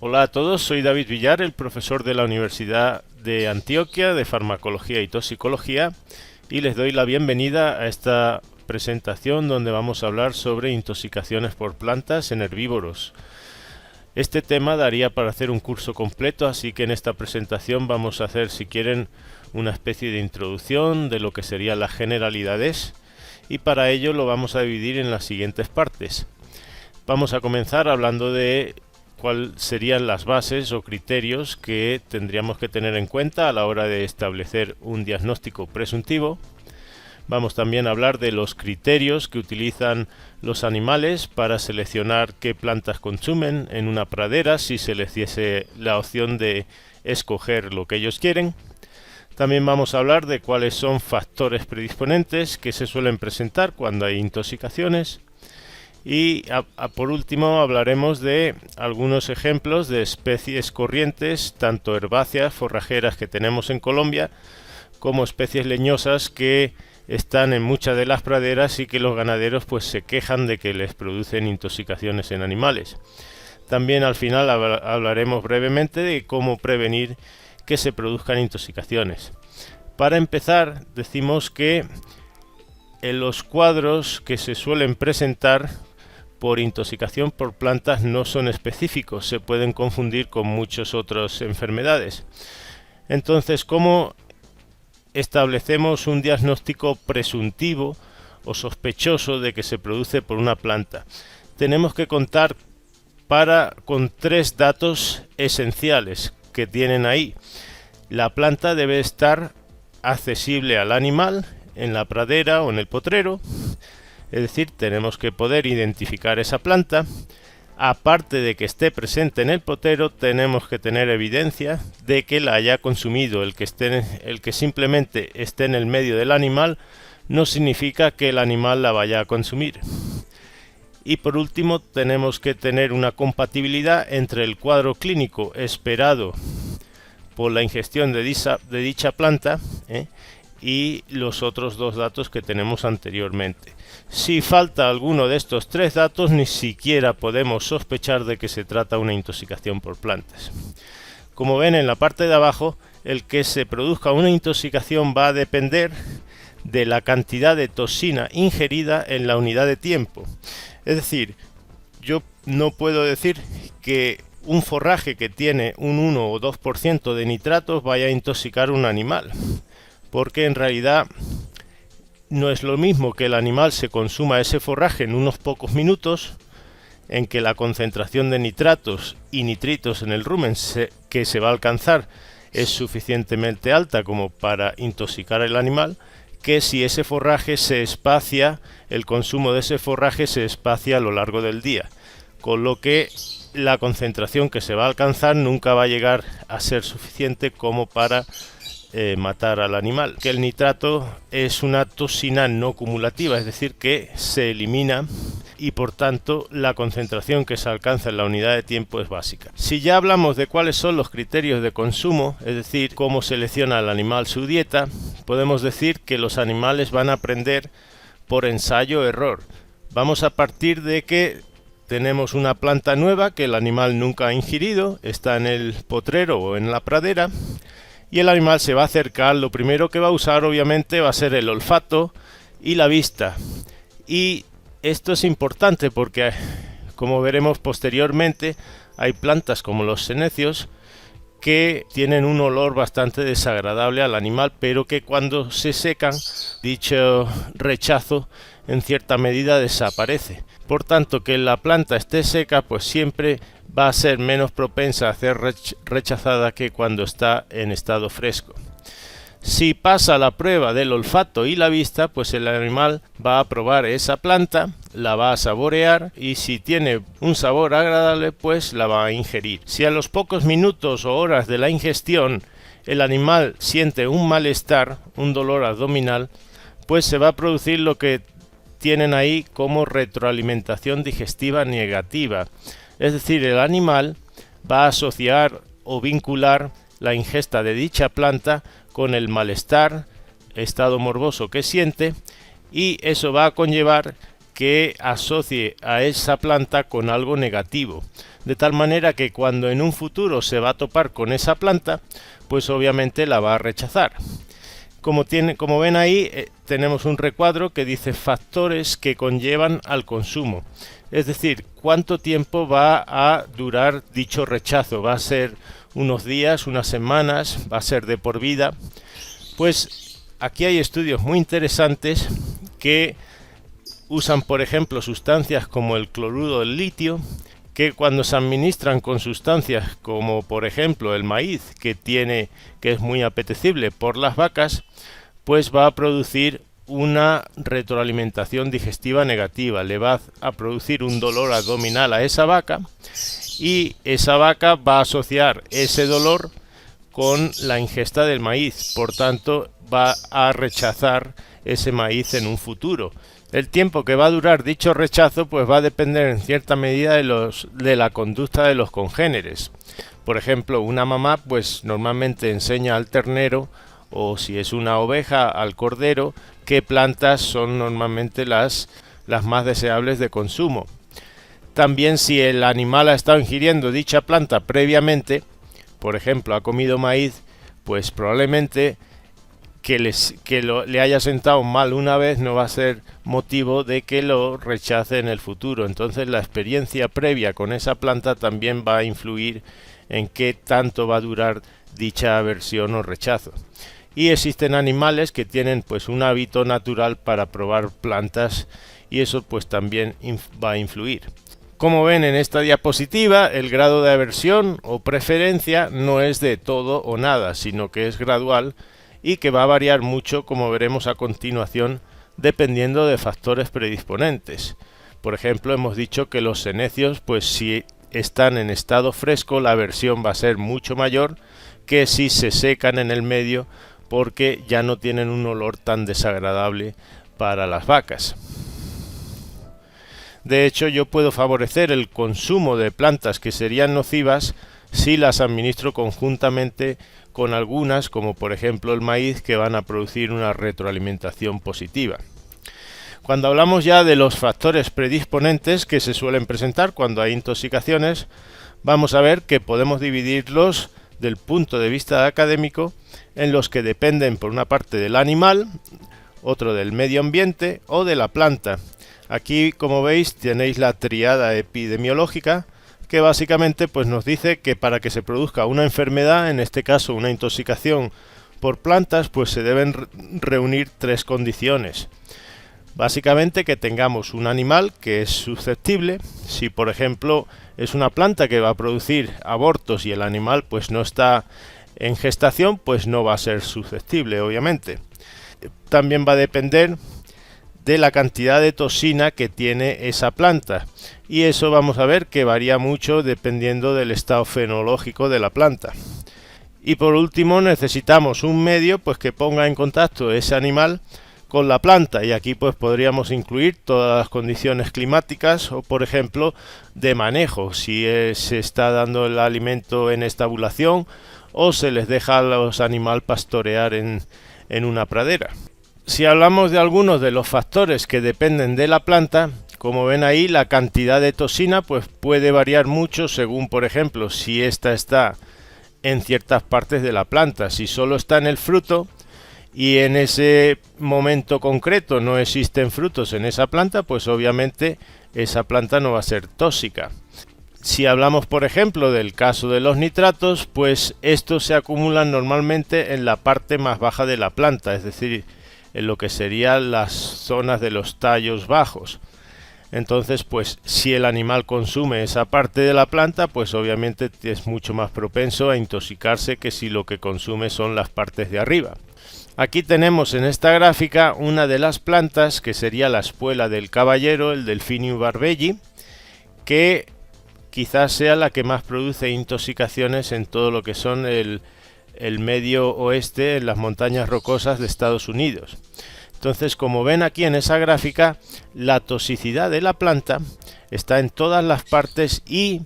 Hola a todos, soy David Villar, el profesor de la Universidad de Antioquia de Farmacología y Toxicología, y les doy la bienvenida a esta presentación donde vamos a hablar sobre intoxicaciones por plantas en herbívoros. Este tema daría para hacer un curso completo, así que en esta presentación vamos a hacer, si quieren, una especie de introducción de lo que serían las generalidades, y para ello lo vamos a dividir en las siguientes partes. Vamos a comenzar hablando de cuáles serían las bases o criterios que tendríamos que tener en cuenta a la hora de establecer un diagnóstico presuntivo. Vamos también a hablar de los criterios que utilizan los animales para seleccionar qué plantas consumen en una pradera si se les diese la opción de escoger lo que ellos quieren. También vamos a hablar de cuáles son factores predisponentes que se suelen presentar cuando hay intoxicaciones. Y por último hablaremos de algunos ejemplos de especies corrientes, tanto herbáceas, forrajeras que tenemos en Colombia, como especies leñosas que están en muchas de las praderas y que los ganaderos pues se quejan de que les producen intoxicaciones en animales. También al final hablaremos brevemente de cómo prevenir que se produzcan intoxicaciones. Para empezar, decimos que en los cuadros que se suelen presentar por intoxicación por plantas no son específicos, se pueden confundir con muchas otras enfermedades. Entonces, ¿cómo establecemos un diagnóstico presuntivo o sospechoso de que se produce por una planta? Tenemos que contar con tres datos esenciales que tienen ahí. La planta debe estar accesible al animal en la pradera o en el potrero. Es decir, tenemos que poder identificar esa planta. Aparte de que esté presente en el potrero, tenemos que tener evidencia de que la haya consumido. El que simplemente esté en el medio del animal no significa que el animal la vaya a consumir. Y por último, tenemos que tener una compatibilidad entre el cuadro clínico esperado por la ingestión de dicha planta y los otros dos datos que tenemos anteriormente. Si falta alguno de estos tres datos, ni siquiera podemos sospechar de que se trata de una intoxicación por plantas. Como ven en la parte de abajo, el que se produzca una intoxicación va a depender de la cantidad de toxina ingerida en la unidad de tiempo. Es decir, yo no puedo decir que un forraje que tiene un 1 o 2% de nitratos vaya a intoxicar un animal, porque en realidad no es lo mismo que el animal se consuma ese forraje en unos pocos minutos, en que la concentración de nitratos y nitritos en el rumen que se va a alcanzar es suficientemente alta como para intoxicar al animal, que si ese forraje se espacia, el consumo de ese forraje se espacia a lo largo del día, con lo que la concentración que se va a alcanzar nunca va a llegar a ser suficiente como para matar al animal. Que el nitrato es una toxina no cumulativa, es decir, que se elimina y por tanto la concentración que se alcanza en la unidad de tiempo es básica. Si ya hablamos de cuáles son los criterios de consumo, es decir, cómo selecciona el animal su dieta, podemos decir que los animales van a aprender por ensayo-error. Vamos a partir de que tenemos una planta nueva que el animal nunca ha ingerido, está en el potrero o en la pradera, y el animal se va a acercar. Lo primero que va a usar obviamente va a ser el olfato y la vista. Y esto es importante porque, como veremos posteriormente, hay plantas como los senecios que tienen un olor bastante desagradable al animal, pero que cuando se secan, dicho rechazo en cierta medida desaparece. Por tanto, que la planta esté seca, pues siempre va a ser menos propensa a ser rechazada que cuando está en estado fresco. Si pasa la prueba del olfato y la vista, pues el animal va a probar esa planta, la va a saborear y si tiene un sabor agradable, pues la va a ingerir. Si a los pocos minutos o horas de la ingestión el animal siente un malestar, un dolor abdominal, pues se va a producir lo que tienen ahí como retroalimentación digestiva negativa. Es decir, el animal va a asociar o vincular la ingesta de dicha planta con el malestar, estado morboso que siente, y eso va a conllevar que asocie a esa planta con algo negativo, de tal manera que cuando en un futuro se va a topar con esa planta, pues obviamente la va a rechazar. Como ven ahí, tenemos un recuadro que dice factores que conllevan al consumo. Es decir, cuánto tiempo va a durar dicho rechazo. ¿Va a ser unos días, unas semanas? ¿Va a ser de por vida? Pues aquí hay estudios muy interesantes que usan, por ejemplo, sustancias como el cloruro del litio, que cuando se administran con sustancias como por ejemplo el maíz, que es muy apetecible por las vacas, pues va a producir una retroalimentación digestiva negativa, le va a producir un dolor abdominal a esa vaca, y esa vaca va a asociar ese dolor con la ingesta del maíz, por tanto va a rechazar ese maíz en un futuro. El tiempo que va a durar dicho rechazo pues va a depender en cierta medida de la conducta de los congéneres. Por ejemplo, una mamá pues normalmente enseña al ternero, o si es una oveja al cordero, qué plantas son normalmente las más deseables de consumo. También si el animal ha estado ingiriendo dicha planta previamente, por ejemplo ha comido maíz, pues probablemente le haya sentado mal una vez no va a ser motivo de que lo rechace en el futuro. Entonces la experiencia previa con esa planta también va a influir en qué tanto va a durar dicha aversión o rechazo. Y existen animales que tienen pues un hábito natural para probar plantas, y eso pues también va a influir. Como ven en esta diapositiva, el grado de aversión o preferencia no es de todo o nada, sino que es gradual y que va a variar mucho, como veremos a continuación, dependiendo de factores predisponentes. Por ejemplo, hemos dicho que los senecios, pues si están en estado fresco, la aversión va a ser mucho mayor que si se secan en el medio, porque ya no tienen un olor tan desagradable para las vacas. De hecho, yo puedo favorecer el consumo de plantas que serían nocivas si las administro conjuntamente con algunas, como por ejemplo el maíz, que van a producir una retroalimentación positiva. Cuando hablamos ya de los factores predisponentes que se suelen presentar cuando hay intoxicaciones, vamos a ver que podemos dividirlos del punto de vista académico en los que dependen por una parte del animal, otro del medio ambiente o de la planta. Aquí, como veis, tenéis la tríada epidemiológica, que básicamente pues nos dice que para que se produzca una enfermedad, en este caso una intoxicación por plantas, pues se deben reunir tres condiciones. Básicamente que tengamos un animal que es susceptible. Si por ejemplo es una planta que va a producir abortos y el animal pues no está en gestación, pues no va a ser susceptible, obviamente. También va a depender de la cantidad de toxina que tiene esa planta, y eso vamos a ver que varía mucho dependiendo del estado fenológico de la planta. Y por último necesitamos un medio pues que ponga en contacto ese animal con la planta, y aquí pues podríamos incluir todas las condiciones climáticas o por ejemplo de manejo, si se está dando el alimento en estabulación o se les deja a los animales pastorear en una pradera. Si hablamos de algunos de los factores que dependen de la planta, como ven ahí, la cantidad de toxina pues puede variar mucho según, por ejemplo, si ésta está en ciertas partes de la planta. Si solo está en el fruto y en ese momento concreto no existen frutos en esa planta, pues obviamente esa planta no va a ser tóxica. Si hablamos, por ejemplo, del caso de los nitratos, pues estos se acumulan normalmente en la parte más baja de la planta, es decir, en lo que serían las zonas de los tallos bajos. Entonces, pues si el animal consume esa parte de la planta, pues obviamente es mucho más propenso a intoxicarse que si lo que consume son las partes de arriba. Aquí tenemos en esta gráfica una de las plantas que sería la espuela del caballero, el Delphinium barbelli, que quizás sea la que más produce intoxicaciones en todo lo que son el medio oeste, en las montañas rocosas de Estados Unidos. Entonces, como ven aquí en esa gráfica, la toxicidad de la planta está en todas las partes y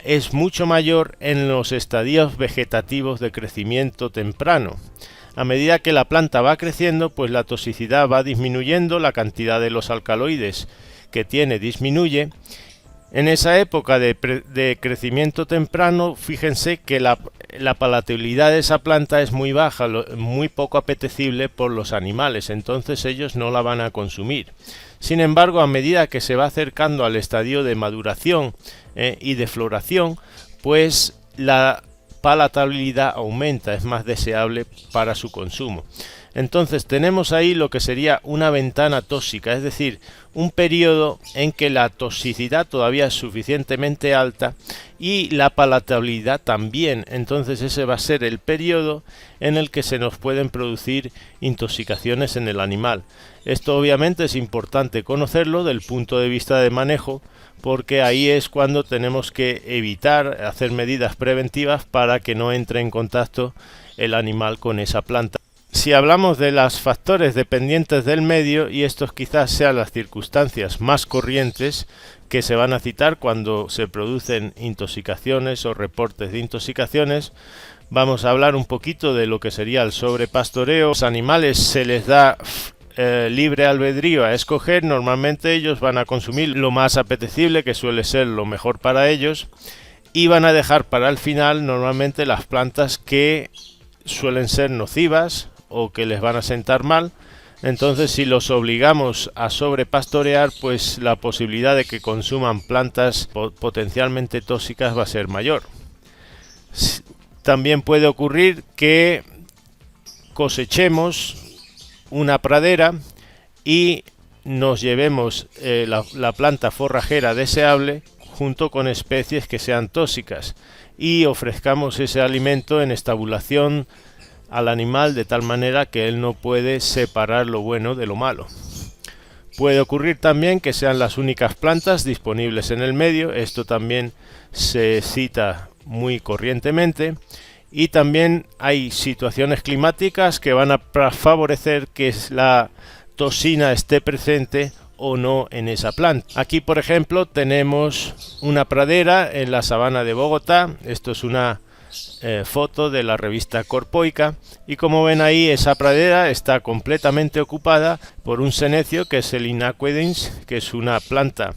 es mucho mayor en los estadios vegetativos de crecimiento temprano. A medida que la planta va creciendo, pues la toxicidad va disminuyendo, la cantidad de los alcaloides que tiene disminuye. En esa época de crecimiento temprano, fíjense que la palatabilidad de esa planta es muy baja, muy poco apetecible por los animales, entonces ellos no la van a consumir. Sin embargo, a medida que se va acercando al estadio de maduración y de floración, pues la palatabilidad aumenta, es más deseable para su consumo. Entonces tenemos ahí lo que sería una ventana tóxica, es decir, un periodo en que la toxicidad todavía es suficientemente alta y la palatabilidad también. Entonces ese va a ser el periodo en el que se nos pueden producir intoxicaciones en el animal. Esto obviamente es importante conocerlo del punto de vista de manejo, porque ahí es cuando tenemos que evitar hacer medidas preventivas para que no entre en contacto el animal con esa planta. Si hablamos de los factores dependientes del medio, y estos quizás sean las circunstancias más corrientes que se van a citar cuando se producen intoxicaciones o reportes de intoxicaciones, vamos a hablar un poquito de lo que sería el sobrepastoreo. Los animales se les da libre albedrío a escoger, normalmente ellos van a consumir lo más apetecible, que suele ser lo mejor para ellos, y van a dejar para el final normalmente las plantas que suelen ser nocivas o que les van a sentar mal. Entonces, si los obligamos a sobrepastorear, pues la posibilidad de que consuman plantas potencialmente tóxicas va a ser mayor. También puede ocurrir que cosechemos una pradera y nos llevemos la planta forrajera deseable junto con especies que sean tóxicas y ofrezcamos ese alimento en estabulación al animal de tal manera que él no puede separar lo bueno de lo malo. Puede ocurrir también que sean las únicas plantas disponibles en el medio, esto también se cita muy corrientemente, y también hay situaciones climáticas que van a favorecer que la toxina esté presente o no en esa planta. Aquí, por ejemplo, tenemos una pradera en la sabana de Bogotá. Esto es una foto de la revista Corpoica, y como ven ahí, esa pradera está completamente ocupada por un senecio que es el Inaquedens, que es una planta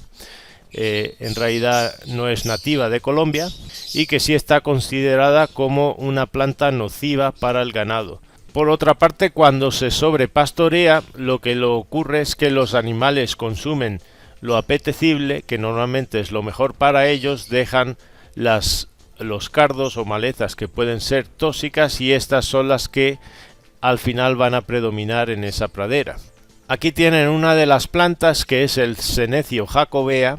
en realidad no es nativa de Colombia y que sí está considerada como una planta nociva para el ganado. Por otra parte, cuando se sobrepastorea, lo que ocurre es que los animales consumen lo apetecible, que normalmente es lo mejor para ellos, dejan los cardos o malezas que pueden ser tóxicas, y estas son las que al final van a predominar en esa pradera. Aquí tienen una de las plantas, que es el Senecio jacobea,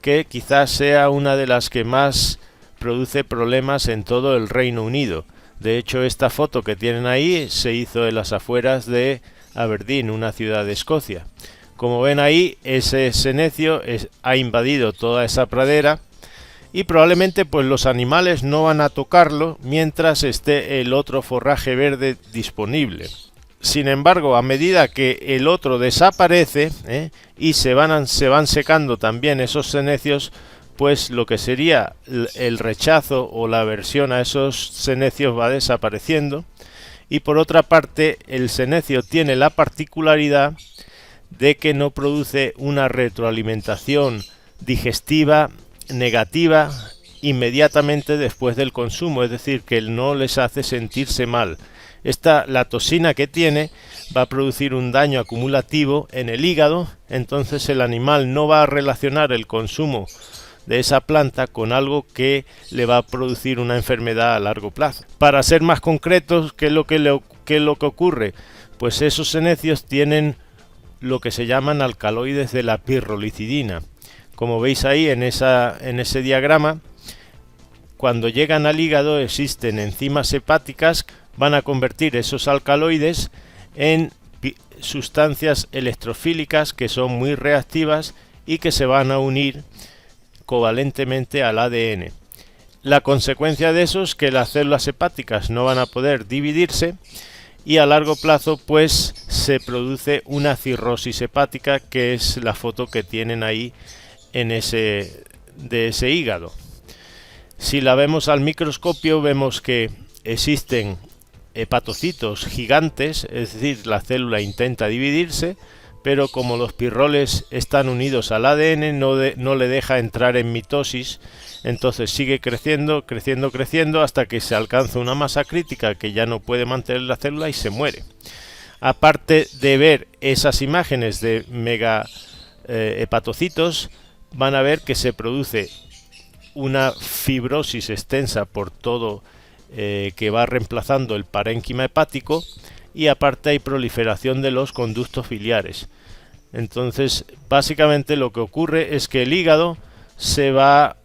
que quizás sea una de las que más produce problemas en todo el Reino Unido. De hecho, esta foto que tienen ahí se hizo en las afueras de Aberdeen, una ciudad de Escocia. Como ven ahí, ese senecio ha invadido toda esa pradera, y probablemente pues los animales no van a tocarlo mientras esté el otro forraje verde disponible. Sin embargo, a medida que el otro desaparece y se van secando también esos senecios, pues lo que sería el rechazo o la aversión a esos senecios va desapareciendo. Y por otra parte, el senecio tiene la particularidad de que no produce una retroalimentación digestiva negativa inmediatamente después del consumo, es decir, que no les hace sentirse mal. La toxina que tiene va a producir un daño acumulativo en el hígado, entonces el animal no va a relacionar el consumo de esa planta con algo que le va a producir una enfermedad a largo plazo. Para ser más concretos, ¿qué es lo que ocurre? Pues esos senecios tienen lo que se llaman alcaloides de la pirrolicidina. Como veis ahí en ese diagrama, cuando llegan al hígado existen enzimas hepáticas, van a convertir esos alcaloides en sustancias electrofílicas que son muy reactivas y que se van a unir covalentemente al ADN. La consecuencia de eso es que las células hepáticas no van a poder dividirse, y a largo plazo pues se produce una cirrosis hepática, que es la foto que tienen ahí de ese hígado. Si la vemos al microscopio, vemos que existen hepatocitos gigantes, es decir, la célula intenta dividirse, pero como los pirroles están unidos al ADN no le deja entrar en mitosis, entonces sigue creciendo hasta que se alcanza una masa crítica que ya no puede mantener la célula y se muere. Aparte de ver esas imágenes de mega hepatocitos, van a ver que se produce una fibrosis extensa por todo que va reemplazando el parénquima hepático, y aparte hay proliferación de los conductos biliares. Entonces, básicamente lo que ocurre es que el hígado se va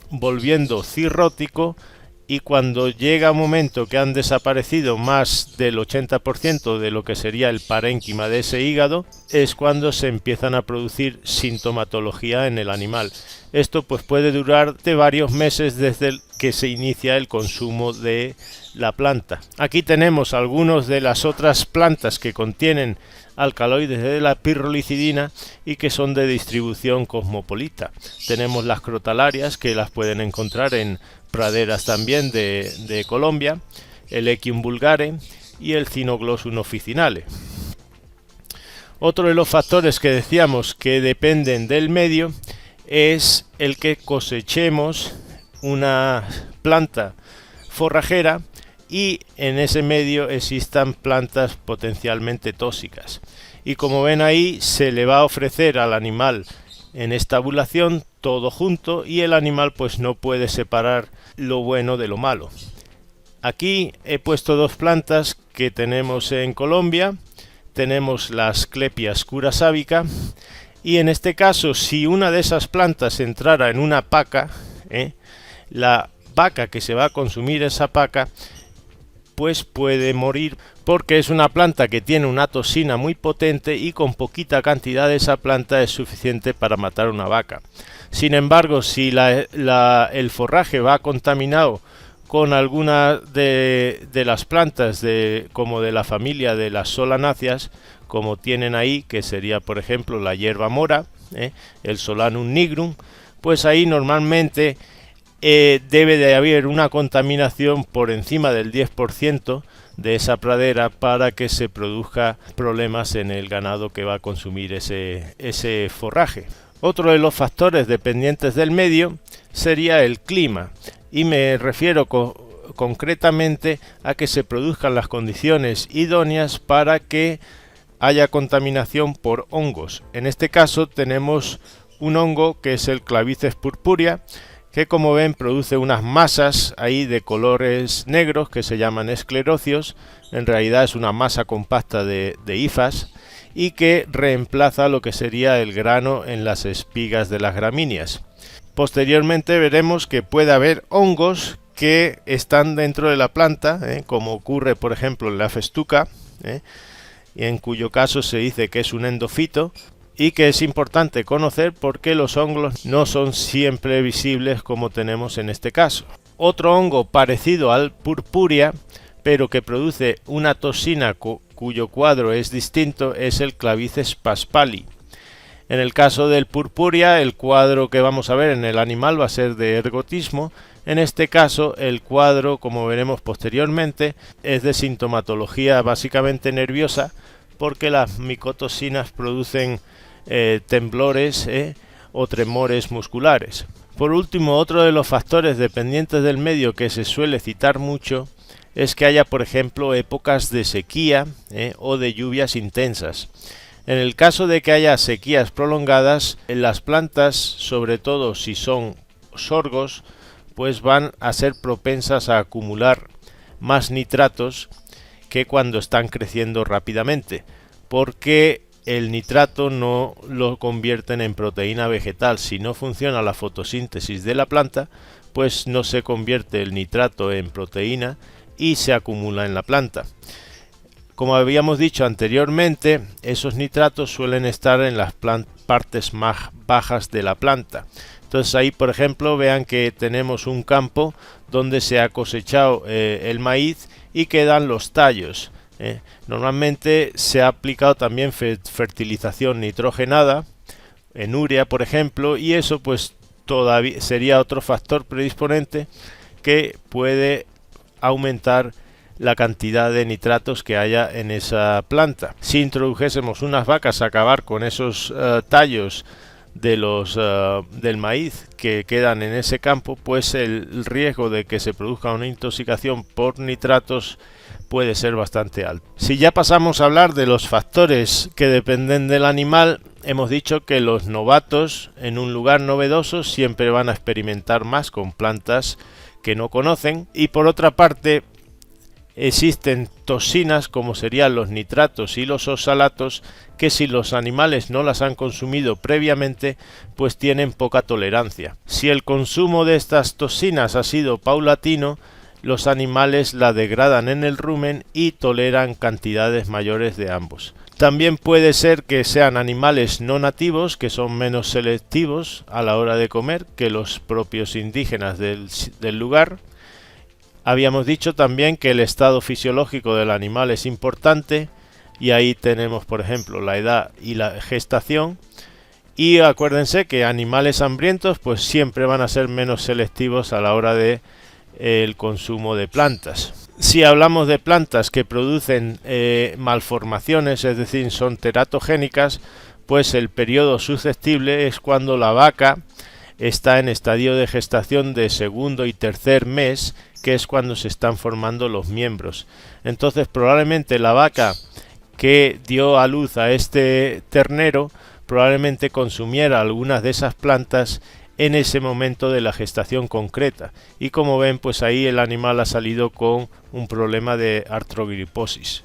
volviendo cirrótico, y cuando llega un momento que han desaparecido más del 80% de lo que sería el parénquima de ese hígado, es cuando se empiezan a producir sintomatología en el animal. Esto pues puede durar de varios meses desde que se inicia el consumo de la planta. Aquí tenemos algunas de las otras plantas que contienen alcaloides de la pirrolicidina y que son de distribución cosmopolita. Tenemos las crotalarias, que las pueden encontrar en praderas también de Colombia, el Echium vulgare y el Cynoglossum officinale. Otro de los factores que decíamos que dependen del medio es el que cosechemos una planta forrajera y en ese medio existan plantas potencialmente tóxicas. Y como ven ahí, se le va a ofrecer al animal en esta ovulación todo junto, y el animal pues no puede separar lo bueno de lo malo. Aquí he puesto dos plantas que tenemos en Colombia. Tenemos la Asclepias curasábica, y en este caso, si una de esas plantas entrara en una paca, la vaca que se va a consumir esa paca pues puede morir, porque es una planta que tiene una toxina muy potente y con poquita cantidad de esa planta es suficiente para matar una vaca. Sin embargo, si el forraje va contaminado con alguna de las plantas como de la familia de las solanáceas, como tienen ahí, que sería por ejemplo la hierba mora, el Solanum nigrum, pues ahí normalmente debe de haber una contaminación por encima del 10% de esa pradera para que se produzca problemas en el ganado que va a consumir ese forraje. Otro de los factores dependientes del medio sería el clima, y me refiero concretamente a que se produzcan las condiciones idóneas para que haya contaminación por hongos. En este caso tenemos un hongo que es el Claviceps purpurea, que como ven produce unas masas ahí de colores negros que se llaman esclerocios. En realidad es una masa compacta de hifas, y que reemplaza lo que sería el grano en las espigas de las gramíneas. Posteriormente veremos que puede haber hongos que están dentro de la planta, como ocurre por ejemplo en la festuca, y en cuyo caso se dice que es un endofito, y que es importante conocer porque los hongos no son siempre visibles como tenemos en este caso. Otro hongo parecido al purpurea, pero que produce una toxina cuyo cuadro es distinto, es el Claviceps paspali. En el caso del purpurea, el cuadro que vamos a ver en el animal va a ser de ergotismo. En este caso, el cuadro, como veremos posteriormente, es de sintomatología básicamente nerviosa, porque las micotoxinas producen temblores o tremores musculares. Por último, otro de los factores dependientes del medio que se suele citar mucho es que haya, por ejemplo, épocas de sequía o de lluvias intensas. En el caso de que haya sequías prolongadas, las plantas, sobre todo si son sorgos, pues van a ser propensas a acumular más nitratos que cuando están creciendo rápidamente, porque el nitrato no lo convierten en proteína vegetal. Si no funciona la fotosíntesis de la planta, pues no se convierte el nitrato en proteína y se acumula en la planta. Como habíamos dicho anteriormente, esos nitratos suelen estar en las partes más bajas de la planta. Entonces ahí, por ejemplo, vean que tenemos un campo donde se ha cosechado el maíz y quedan los tallos. Normalmente se ha aplicado también fertilización nitrogenada, en urea por ejemplo, y eso pues todavía sería otro factor predisponente que puede aumentar la cantidad de nitratos que haya en esa planta. Si introdujésemos unas vacas a acabar con esos tallos de del maíz que quedan en ese campo, pues el riesgo de que se produzca una intoxicación por nitratos puede ser bastante alto. Si ya pasamos a hablar de los factores que dependen del animal, hemos dicho que los novatos en un lugar novedoso siempre van a experimentar más con plantas que no conocen, y por otra parte existen toxinas como serían los nitratos y los oxalatos que si los animales no las han consumido previamente pues tienen poca tolerancia. Si el consumo de estas toxinas ha sido paulatino, los animales la degradan en el rumen y toleran cantidades mayores de ambos. También puede ser que sean animales no nativos que son menos selectivos a la hora de comer que los propios indígenas del lugar. Habíamos dicho también que el estado fisiológico del animal es importante, y ahí tenemos por ejemplo la edad y la gestación. Y acuérdense que animales hambrientos pues siempre van a ser menos selectivos a la hora de el consumo de plantas. Si hablamos de plantas que producen malformaciones, es decir, son teratogénicas, pues el periodo susceptible es cuando la vaca está en estadio de gestación de segundo y tercer mes, que es cuando se están formando los miembros. Entonces probablemente la vaca que dio a luz a este ternero probablemente consumiera algunas de esas plantas en ese momento de la gestación concreta, y como ven pues ahí el animal ha salido con un problema de artrogriposis.